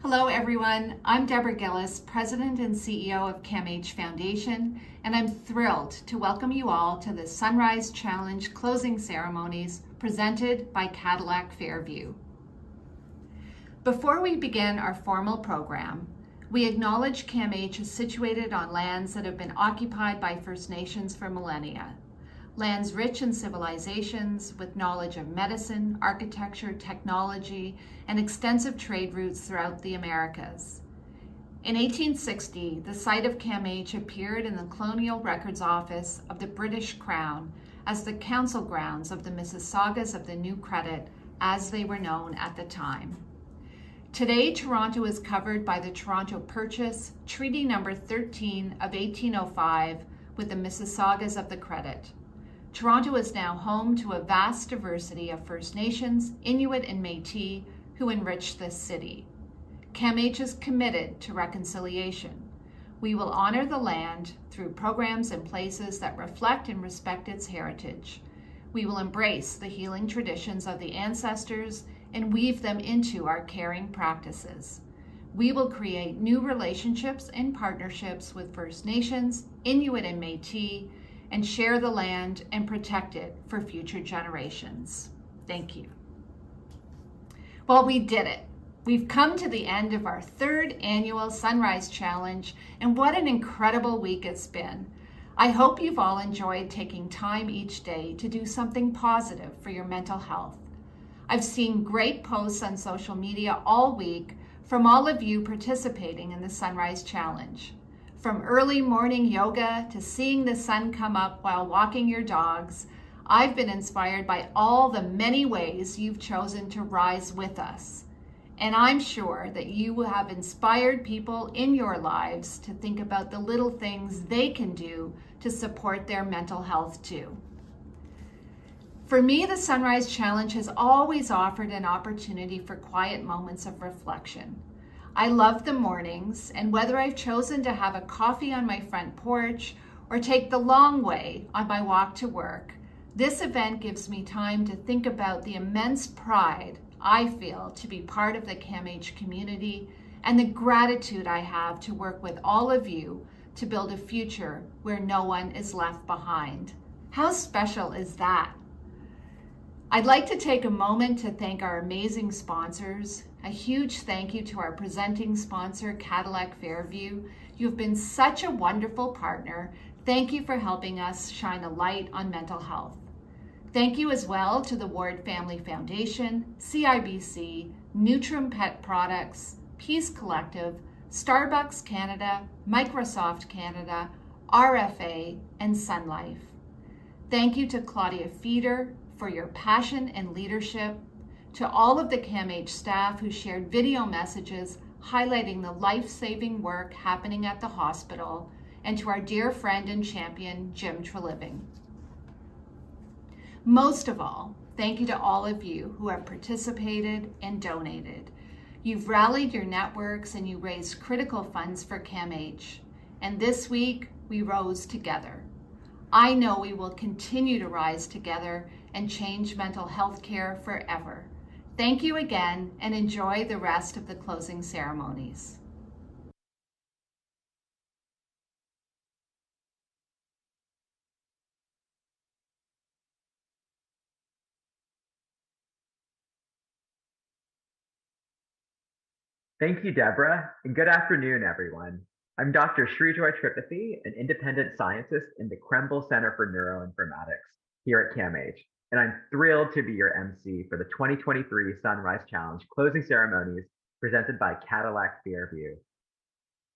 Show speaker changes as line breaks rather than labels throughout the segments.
Hello, everyone. I'm Deborah Gillis, President and CEO of CAMH Foundation, and I'm thrilled to welcome you all to the Sunrise Challenge closing ceremonies presented by Cadillac Fairview. Before we begin our formal program, we acknowledge CAMH is situated on lands that have been occupied by First Nations for millennia. Lands rich in civilizations with knowledge of medicine, architecture, technology, and extensive trade routes throughout the Americas. In 1860, the site of CAMH appeared in the Colonial Records Office of the British Crown as the council grounds of the Mississaugas of the New Credit, as they were known at the time. Today, Toronto is covered by the Toronto Purchase, Treaty Number 13 of 1805 with the Mississaugas of the Credit. Toronto is now home to a vast diversity of First Nations, Inuit, and Métis who enrich this city. CAMH is committed to reconciliation. We will honor the land through programs and places that reflect and respect its heritage. We will embrace the healing traditions of the ancestors and weave them into our caring practices. We will create new relationships and partnerships with First Nations, Inuit, and Métis, and share the land and protect it for future generations. Thank you. Well, we did it. We've come to the end of our third annual Sunrise Challenge, and what an incredible week it's been. I hope you've all enjoyed taking time each day to do something positive for your mental health. I've seen great posts on social media all week from all of you participating in the Sunrise Challenge. From early morning yoga to seeing the sun come up while walking your dogs, I've been inspired by all the many ways you've chosen to rise with us. And I'm sure that you will have inspired people in your lives to think about the little things they can do to support their mental health too. For me, the Sunrise Challenge has always offered an opportunity for quiet moments of reflection. I love the mornings, and whether I've chosen to have a coffee on my front porch or take the long way on my walk to work, this event gives me time to think about the immense pride I feel to be part of the CAMH community and the gratitude I have to work with all of you to build a future where no one is left behind. How special is that? I'd like to take a moment to thank our amazing sponsors. A huge thank you to our presenting sponsor, Cadillac Fairview. You've been such a wonderful partner. Thank you for helping us shine a light on mental health. Thank you as well to the Ward Family Foundation, CIBC, Nutrim Pet Products, Peace Collective, Starbucks Canada, Microsoft Canada, RFA, and Sun Life. Thank you to Claudia Feeder for your passion and leadership, to all of the CAMH staff who shared video messages highlighting the life-saving work happening at the hospital, and to our dear friend and champion, Jim Treliving. Most of all, thank you to all of you who have participated and donated. You've rallied your networks and you raised critical funds for CAMH. And this week, we rose together. I know we will continue to rise together and change mental health care forever. Thank you again, and enjoy the rest of the closing ceremonies.
Thank you, Deborah, and good afternoon, everyone. I'm Dr. Srijoy Tripathi, an independent scientist in the Krembil Center for Neuroinformatics here at CAMH, and I'm thrilled to be your MC for the 2023 Sunrise Challenge closing ceremonies presented by Cadillac Fairview.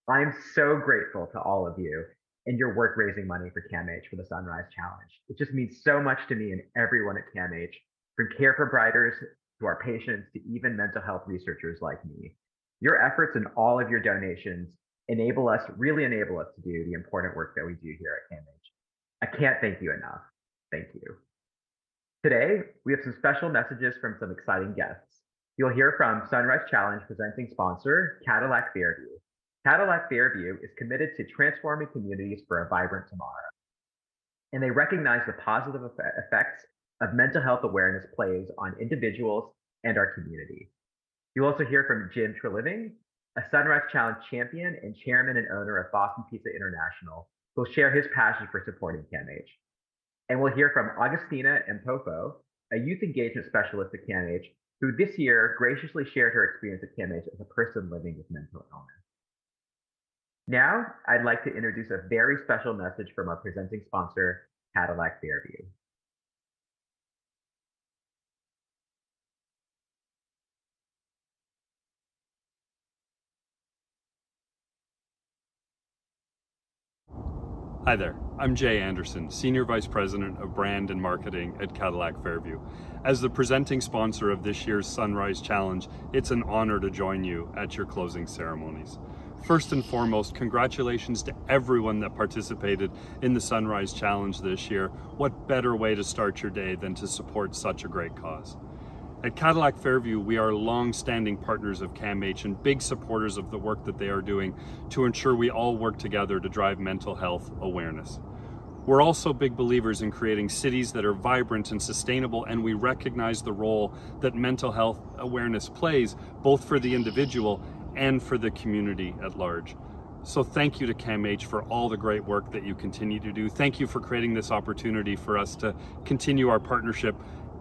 I am so grateful to all of you and your work raising money for CAMH for the Sunrise Challenge. It just means so much to me and everyone at CAMH, from care providers to our patients to even mental health researchers like me. Your efforts and all of your donations really enable us to do the important work that we do here at CAMH. I can't thank you enough. Thank you. Today, we have some special messages from some exciting guests. You'll hear from Sunrise Challenge presenting sponsor, Cadillac Fairview. Cadillac Fairview is committed to transforming communities for a vibrant tomorrow. And they recognize the positive effects of mental health awareness plays on individuals and our community. You'll also hear from Jim Treliving, a Sunrise Challenge champion and chairman and owner of Boston Pizza International, who will share his passion for supporting CAMH. And we'll hear from Augustina Mpopo, a youth engagement specialist at CAMH, who this year graciously shared her experience at CAMH as a person living with mental illness. Now, I'd like to introduce a very special message from our presenting sponsor, Cadillac Fairview.
Hi there, I'm Jay Anderson, Senior Vice President of Brand and Marketing at Cadillac Fairview. As the presenting sponsor of this year's Sunrise Challenge, it's an honor to join you at your closing ceremonies. First and foremost, congratulations to everyone that participated in the Sunrise Challenge this year. What better way to start your day than to support such a great cause? At Cadillac Fairview, we are long-standing partners of CAMH and big supporters of the work that they are doing to ensure we all work together to drive mental health awareness. We're also big believers in creating cities that are vibrant and sustainable, and we recognize the role that mental health awareness plays both for the individual and for the community at large. So thank you to CAMH for all the great work that you continue to do. Thank you for creating this opportunity for us to continue our partnership.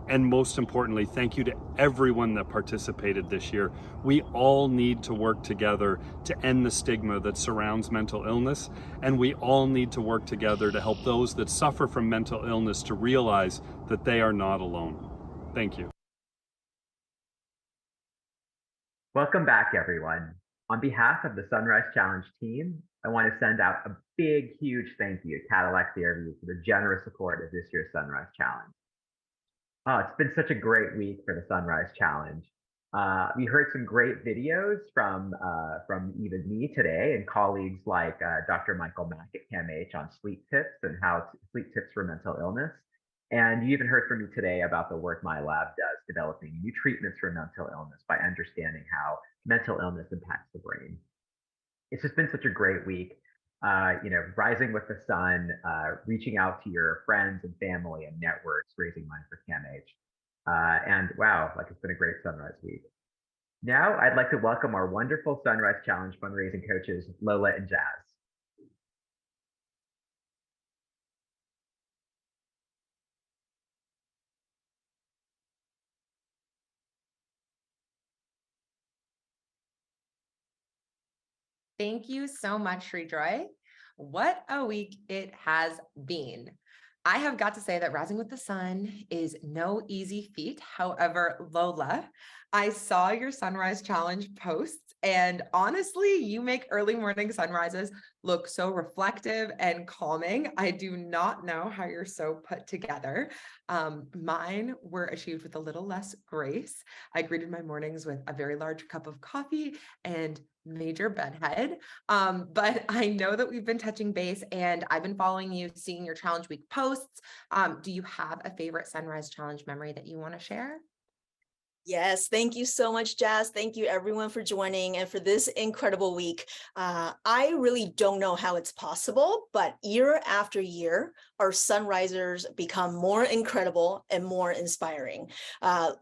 And most importantly, thank you to everyone that participated this year. We all need to work together to end the stigma that surrounds mental illness, and we all need to work together to help those that suffer from mental illness to realize that they are not alone. Thank you.
Welcome back, everyone. On behalf of the Sunrise Challenge team, I want to send out a big, huge thank you to Cadillac Fairview for the generous support of this year's Sunrise Challenge. Oh, it's been such a great week for the Sunrise Challenge. We heard some great videos from even me today and colleagues like Dr. Michael Mack at CAMH on sleep tips and sleep tips for mental illness. And you even heard from me today about the work my lab does developing new treatments for mental illness by understanding how mental illness impacts the brain. It's just been such a great week. Rising with the sun, reaching out to your friends and family and networks, raising money for CAMH. And wow, it's been a great Sunrise week. Now, I'd like to welcome our wonderful Sunrise Challenge fundraising coaches, Lola and Jazz.
Thank you so much, Sridroy. What a week it has been. I have got to say that Rising with the Sun is no easy feat. However, Lola, I saw your Sunrise Challenge posts, and honestly, you make early morning sunrises look so reflective and calming. I do not know how you're so put together. Mine were achieved with a little less grace. I greeted my mornings with a very large cup of coffee and major bedhead. But I know that we've been touching base and I've been following you, seeing your challenge week posts. Do you have a favorite Sunrise Challenge memory that you want to share?
Yes, thank you so much, Jazz. Thank you everyone for joining and for this incredible week. I really don't know how it's possible, but year after year, our sunrisers become more incredible and more inspiring.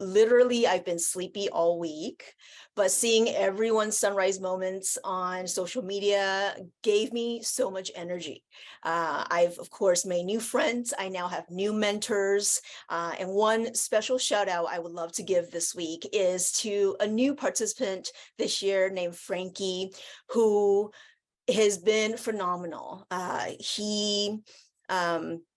Literally, I've been sleepy all week, but seeing everyone's sunrise moments on social media gave me so much energy. I've, of course, made new friends. I now have new mentors. And one special shout out I would love to give this week is to a new participant this year named Frankie, who has been phenomenal. He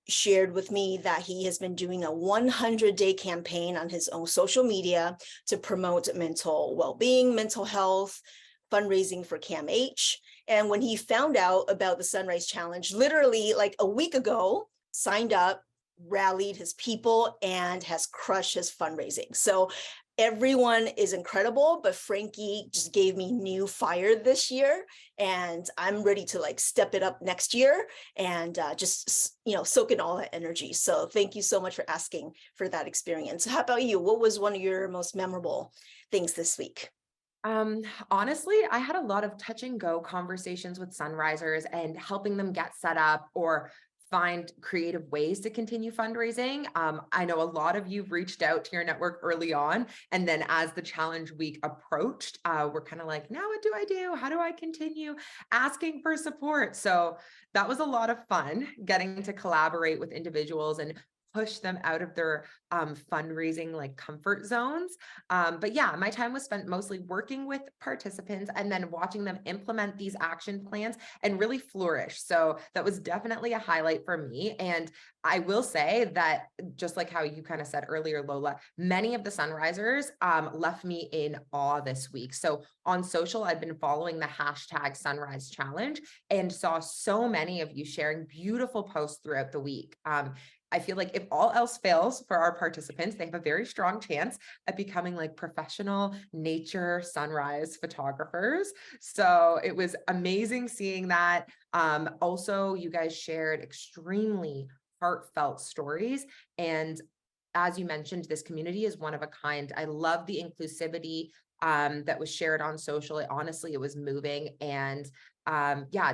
shared with me that he has been doing a 100-day campaign on his own social media to promote mental well-being, mental health, fundraising for CAMH. And when he found out about the Sunrise Challenge, literally like a week ago, signed up, rallied his people, and has crushed his fundraising. So everyone is incredible, but Frankie just gave me new fire this year, and I'm ready to step it up next year and just soak in all that energy. So thank you so much for asking for that experience. How about you? What was one of your most memorable things this week?
Honestly, I had a lot of touch and go conversations with sunrisers and helping them get set up or find creative ways to continue fundraising. I know a lot of you reached out to your network early on, and then as the challenge week approached, we're kind of like, now what do I do? How do I continue asking for support? So that was a lot of fun getting to collaborate with individuals and push them out of their fundraising like comfort zones. But yeah, my time was spent mostly working with participants and then watching them implement these action plans and really flourish. So that was definitely a highlight for me. And I will say that just like how you kind of said earlier, Lola, many of the Sunrisers left me in awe this week. So on social, I've been following the hashtag Sunrise Challenge and saw so many of you sharing beautiful posts throughout the week. I feel like if all else fails for our participants, they have a very strong chance at becoming like professional nature sunrise photographers. So it was amazing seeing that. Also, you guys shared extremely heartfelt stories. And as you mentioned, this community is one of a kind. I love the inclusivity that was shared on social. Honestly, it was moving. And yeah,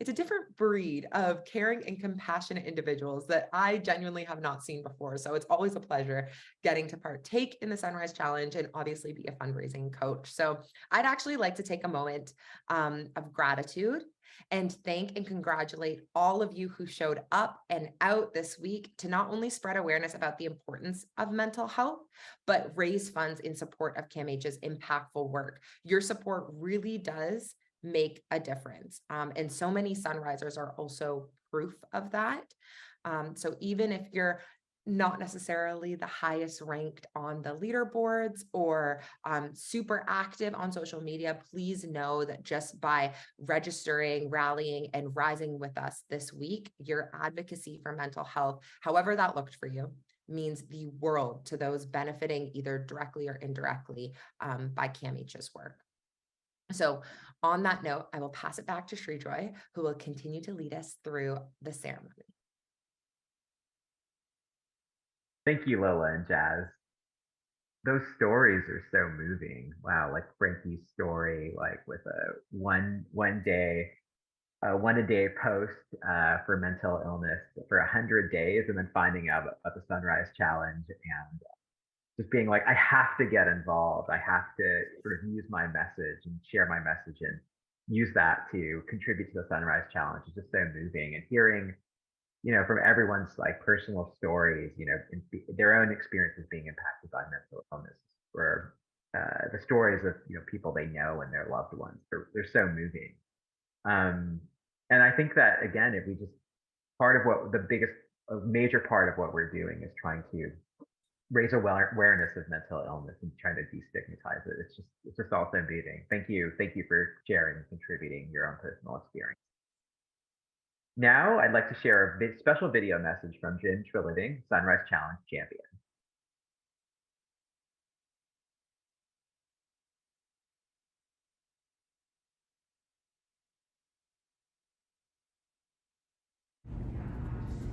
it's a different breed of caring and compassionate individuals that I genuinely have not seen before. So it's always a pleasure getting to partake in the Sunrise Challenge and obviously be a fundraising coach. So I'd actually like to take a moment of gratitude and thank and congratulate all of you who showed up and out this week to not only spread awareness about the importance of mental health, but raise funds in support of CAMH's impactful work. Your support really does make a difference. And so many Sunrisers are also proof of that. So even if you're not necessarily the highest ranked on the leaderboards or super active on social media, please know that just by registering, rallying, and rising with us this week, your advocacy for mental health, however that looked for you, means the world to those benefiting either directly or indirectly by CAMH's work. So on that note, I will pass it back to Srijoy, who will continue to lead us through the ceremony.
Thank you, Lola and Jazz. Those stories are so moving. Wow, like Frankie's story, like with a one a day post for mental illness for 100 days, and then finding out about the Sunrise Challenge and just being like, I have to get involved. I have to sort of use my message and share my message and use that to contribute to the Sunrise Challenge. It's just so moving. And hearing, from everyone's like personal stories, their own experiences being impacted by mental illness, or the stories of people they know and their loved ones. They're so moving. And I think that again, if we just part of what the biggest, a major part of what we're doing is trying to raise awareness of mental illness and trying to destigmatize it. It's just also moving. Thank you for sharing and contributing your own personal experience. Now I'd like to share a special video message from Jim Treliving, Sunrise Challenge champion.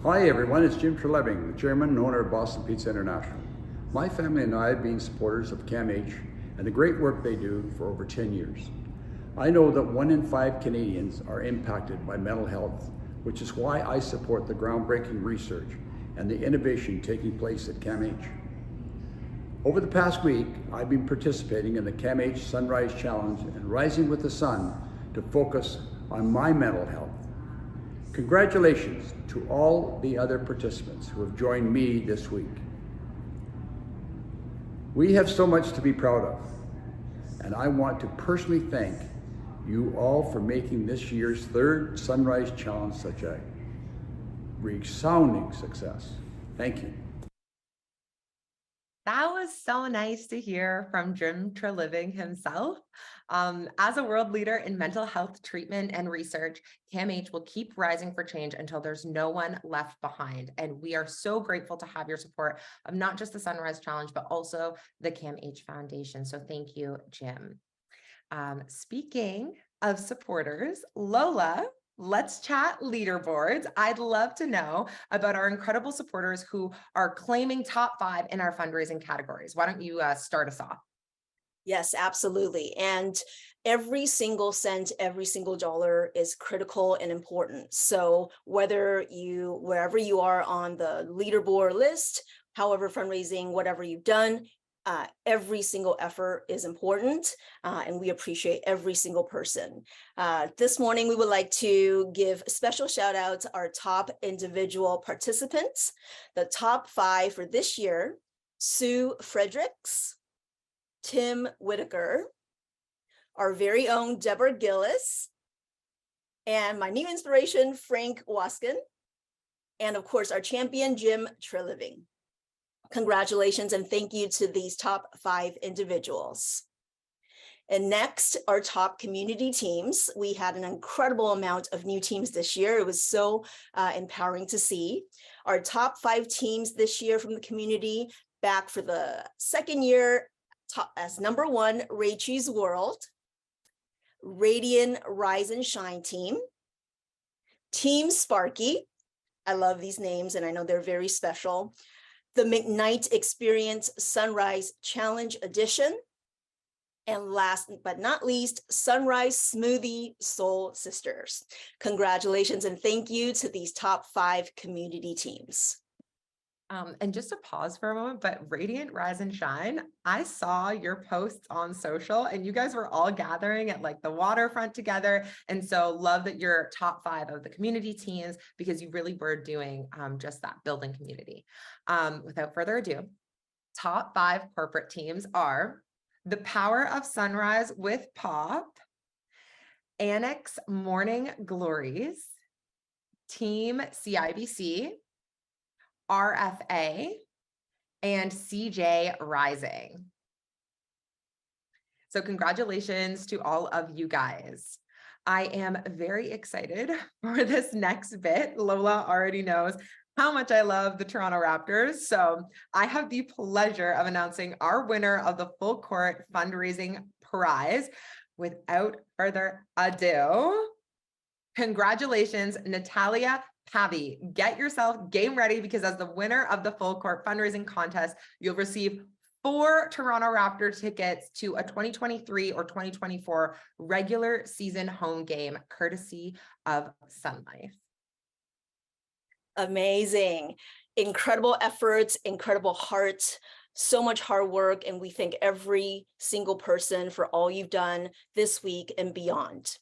Hi everyone, it's Jim Treliving, the chairman and owner of Boston Pizza International. My family and I have been supporters of CAMH and the great work they do for over 10 years. I know that 1 in 5 Canadians are impacted by mental health, which is why I support the groundbreaking research and the innovation taking place at CAMH. Over the past week, I've been participating in the CAMH Sunrise Challenge and Rising with the Sun to focus on my mental health. Congratulations to all the other participants who have joined me this week. We have so much to be proud of, and I want to personally thank you all for making this year's 3rd Sunrise Challenge such a resounding success. Thank you.
That was so nice to hear from Jim Treliving himself. As a world leader in mental health treatment and research, CAMH will keep rising for change until there's no one left behind. And we are so grateful to have your support of not just the Sunrise Challenge, but also the CAMH Foundation. So thank you, Jim. Speaking of supporters, Lola, let's chat leaderboards. I'd love to know about our incredible supporters who are claiming top 5 in our fundraising categories. Why don't you start us off?
Yes, absolutely. And every single cent, every single dollar is critical and important. So wherever you are on the leaderboard list, however fundraising, whatever you've done, every single effort is important, and we appreciate every single person. This morning, we would like to give special shout out to our top individual participants. The top 5 for this year: Sue Fredericks, Tim Whitaker, our very own Deborah Gillis, and my new inspiration, Frank Waskin, and of course, our champion, Jim Treliving. Congratulations and thank you to these top 5 individuals. And next, our top community teams. We had an incredible amount of new teams this year. It was so empowering to see. Our top 5 teams this year from the community, back for the second year, as number 1, Raichi's World, Radiant Rise and Shine team, Team Sparky. I love these names and I know they're very special. The McKnight Experience Sunrise Challenge Edition. And last but not least, Sunrise Smoothie Soul Sisters. Congratulations and thank you to these top 5 community teams.
And just to pause for a moment, but Radiant Rise and Shine, I saw your posts on social and you guys were all gathering at like the waterfront together. And so love that you're top 5 of the community teams because you really were doing just that, building community. Without further ado, top 5 corporate teams are The Power of Sunrise with Pop, Annex Morning Glories, Team CIBC, RFA, and CJ Rising. So congratulations to all of you guys. I am very excited for this next bit. Lola already knows how much I love the Toronto Raptors. So I have the pleasure of announcing our winner of the Full Court Fundraising Prize. Without further ado, congratulations, Natalia Pavi. Get yourself game ready because as the winner of the Full Court Fundraising Contest, you'll receive 4 Toronto Raptor tickets to a 2023 or 2024 regular season home game, courtesy of Sun Life.
Amazing. Incredible efforts, incredible heart, so much hard work, and we thank every single person for all you've done this week and beyond.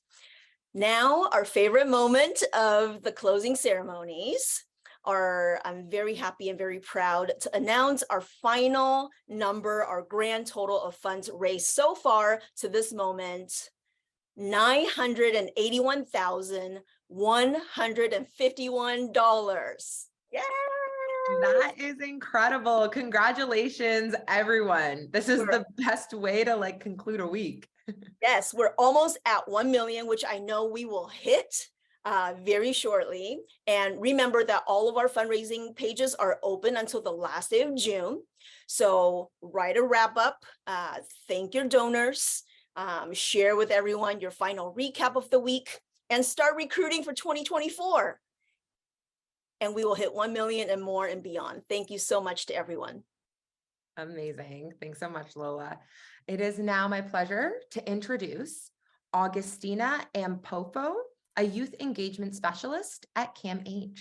Now, our favorite moment of the closing ceremonies I'm very happy and very proud to announce our final number, our grand total of funds raised so far to this moment, $981,151. Yay!
That is incredible. Congratulations, everyone. This is the best way to like conclude a week.
Yes, we're almost at 1 million, which I know we will hit very shortly. And remember that all of our fundraising pages are open until the last day of June. So write a wrap up, thank your donors, share with everyone your final recap of the week, and start recruiting for 2024. And we will hit 1 million and more and beyond. Thank you so much to everyone.
Amazing. Thanks so much, Lola. It is now my pleasure to introduce Augustina Ampofo, a youth engagement specialist at CAMH.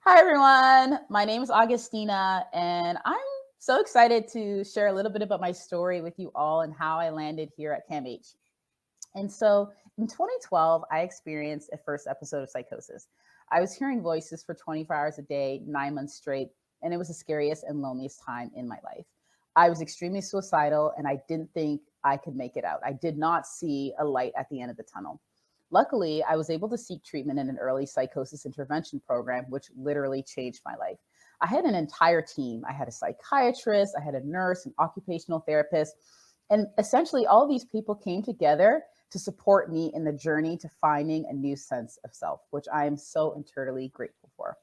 Hi, everyone. My name is Augustina, and I'm so excited to share a little bit about my story with you all and how I landed here at CAMH. And so in 2012, I experienced a first episode of psychosis. I was hearing voices for 24 hours a day, 9 months straight, and it was the scariest and loneliest time in my life. I was extremely suicidal, and I didn't think I could make it out. I did not see a light at the end of the tunnel. Luckily, I was able to seek treatment in an early psychosis intervention program, which literally changed my life. I had an entire team. I had a psychiatrist, I had a nurse, an occupational therapist, and essentially all these people came together to support me in the journey to finding a new sense of self, which I am so eternally grateful for.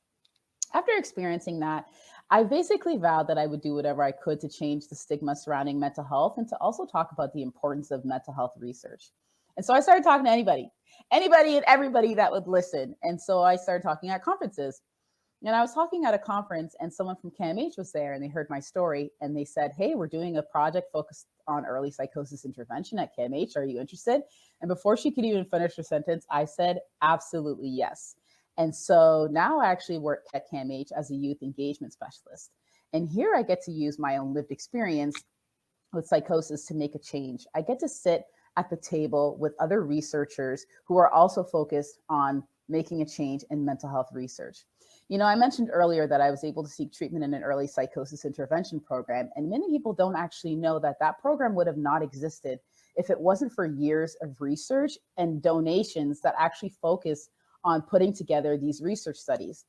After experiencing that, I basically vowed that I would do whatever I could to change the stigma surrounding mental health and to also talk about the importance of mental health research. And so I started talking to anybody and everybody that would listen. And so I started talking at conferences. And I was talking at a conference, and someone from CAMH was there, and they heard my story, and they said, "Hey, we're doing a project focused on early psychosis intervention at CAMH. Are you interested?" And before she could even finish her sentence, I said, "Absolutely yes." And so now I actually work at CAMH as a youth engagement specialist. And here I get to use my own lived experience with psychosis to make a change. I get to sit at the table with other researchers who are also focused on making a change in mental health research. You know, I mentioned earlier that I was able to seek treatment in an early psychosis intervention program, and many people don't actually know that that program would have not existed if it wasn't for years of research and donations that actually focus on putting together these research studies.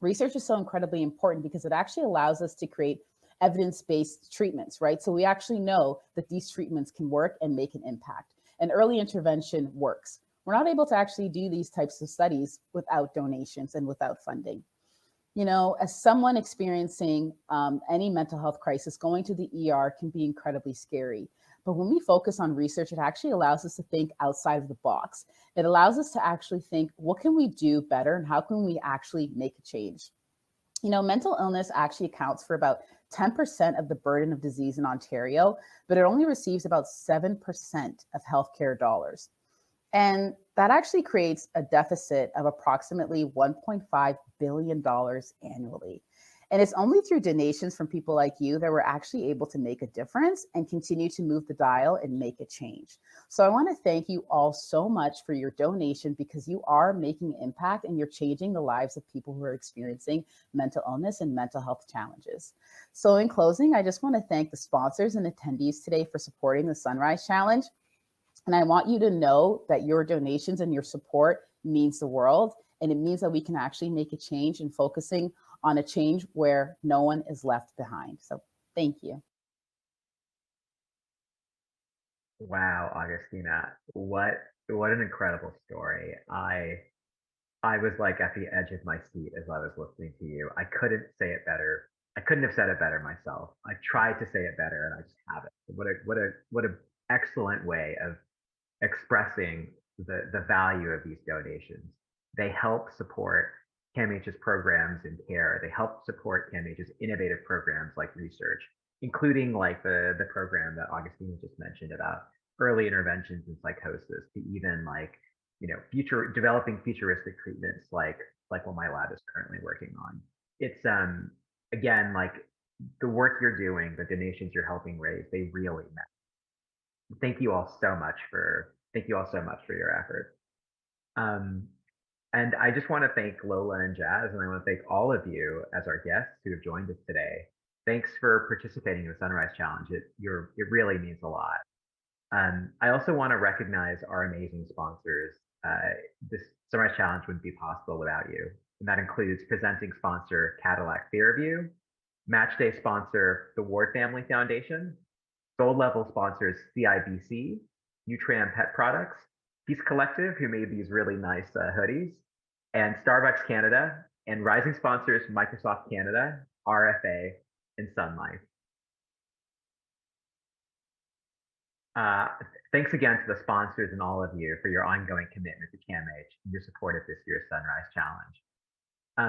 Research is so incredibly important because it actually allows us to create evidence-based treatments, right? So we actually know that these treatments can work and make an impact. And early intervention works. We're not able to actually do these types of studies without donations and without funding. You know, as someone experiencing any mental health crisis, going to the ER can be incredibly scary. But when we focus on research, it actually allows us to think outside of the box. It allows us to actually think, what can we do better and how can we actually make a change? You know, mental illness actually accounts for about 10% of the burden of disease in Ontario, but it only receives about 7% of healthcare dollars. And that actually creates a deficit of approximately $1.5 billion annually. And it's only through donations from people like you that we're actually able to make a difference and continue to move the dial and make a change. So I want to thank you all so much for your donation, because you are making an impact and you're changing the lives of people who are experiencing mental illness and mental health challenges. So in closing, I just want to thank the sponsors and attendees today for supporting the Sunrise Challenge. And I want you to know that your donations and your support means the world. And it means that we can actually make a change in focusing on a change where no one is left behind. So thank you.
Wow, Augustina, what an incredible story. I was like at the edge of my seat as I was listening to you. I couldn't say it better. I couldn't have said it better myself. I tried to say it better and I just haven't. What a excellent way of expressing the value of these donations. They help support CAMH's programs in care. They help support CAMH's innovative programs like research, including like the program that Augustine just mentioned about early interventions in psychosis, to even like, you know, developing futuristic treatments like what my lab is currently working on. It's again, like the work you're doing, the donations you're helping raise, they really matter. Thank you all so much for your efforts. And I just want to thank Lola and Jazz, and I want to thank all of you as our guests who have joined us today. Thanks for participating in the Sunrise Challenge. It really means a lot. I also want to recognize our amazing sponsors. This Sunrise Challenge wouldn't be possible without you. And that includes presenting sponsor Cadillac Fairview, match day sponsor the Ward Family Foundation, gold level sponsors CIBC, Nutram Pet Products, Peace Collective, who made these really nice hoodies, and Starbucks Canada, and rising sponsors Microsoft Canada, RFA, and Sun Life. Thanks again to the sponsors and all of you for your ongoing commitment to CAMH and your support of this year's Sunrise Challenge.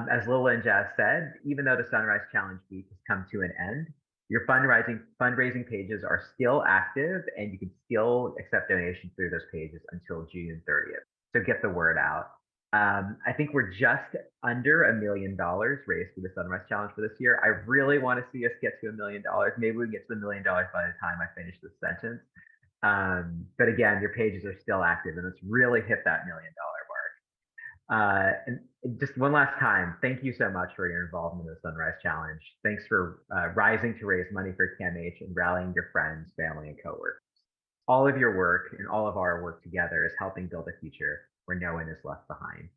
As Lola and Jazz said, even though the Sunrise Challenge week has come to an end, your fundraising pages are still active, and you can still accept donations through those pages until June 30th. So get the word out. I think we're just under $1 million raised for the Sunrise Challenge for this year. I really want to see us get to $1 million. Maybe we get to $1 million by the time I finish this sentence. But again, your pages are still active, and let's really hit that $1 million mark. And just one last time, thank you so much for your involvement in the Sunrise Challenge. Thanks for rising to raise money for CAMH and rallying your friends, family, and coworkers. All of your work and all of our work together is helping build a future where no one is left behind.